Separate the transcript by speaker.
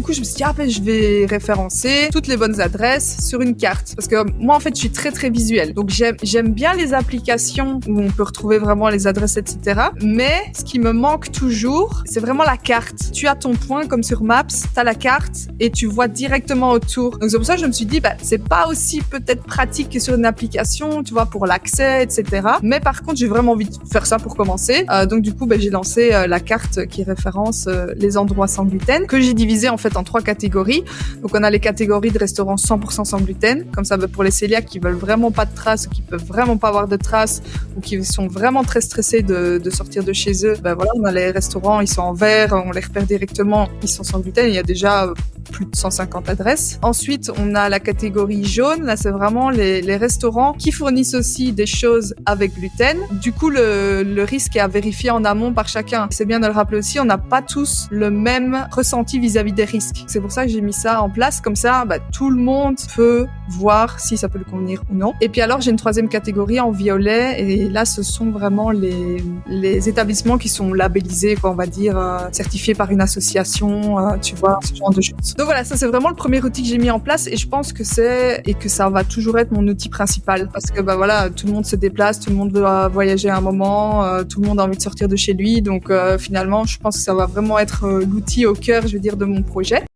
Speaker 1: coup, je me suis dit, je vais référencer toutes les bonnes adresses sur une carte. Parce que moi, en fait, je suis très, très visuelle. Donc, j'aime bien les applications où on peut retrouver vraiment les adresses, etc. Mais ce qui me manque toujours, c'est vraiment la carte. Tu as ton point comme sur Maps, tu as la carte et tu vois directement autour. Donc, c'est pour ça que je me suis dit, c'est pas aussi peut-être pratique que sur une application, tu vois, pour l'accès, etc. Mais par contre, j'ai vraiment envie de faire ça pour commencer. Donc, du coup, j'ai lancé la carte qui référence les endroits sans gluten, que j'ai divisé en fait en 3 catégories. Donc, on a les catégories de restaurants 100% sans gluten, comme ça pour les cœliaques qui veulent vraiment pas de traces ou qui peuvent vraiment pas avoir de traces ou qui sont vraiment très stressés de sortir de chez eux. Voilà, on a les restaurants, ils sont en vert, on les repère directement, ils sont sans gluten. Il y a déjà plus de 150 adresses. Ensuite, on a la catégorie jaune. Là, c'est vraiment les restaurants qui fournissent aussi des choses avec gluten. Du coup, le risque est à vérifier en amont par chacun. C'est bien de le rappeler aussi, on n'a pas tous le même ressenti vis-à-vis des risques. C'est pour ça que j'ai mis ça en place. Comme ça, tout le monde peut voir si ça peut lui convenir ou non. Et puis alors, j'ai une 3e catégorie en violet. Et là, ce sont vraiment les établissements qui sont labellisés, on va dire, certifiés par une association, tu vois, ce genre de choses. Donc voilà, ça c'est vraiment le premier outil que j'ai mis en place et je pense que ça va toujours être mon outil principal parce que voilà, tout le monde se déplace, tout le monde veut voyager à un moment, tout le monde a envie de sortir de chez lui, donc finalement je pense que ça va vraiment être l'outil au cœur, je veux dire, de mon projet.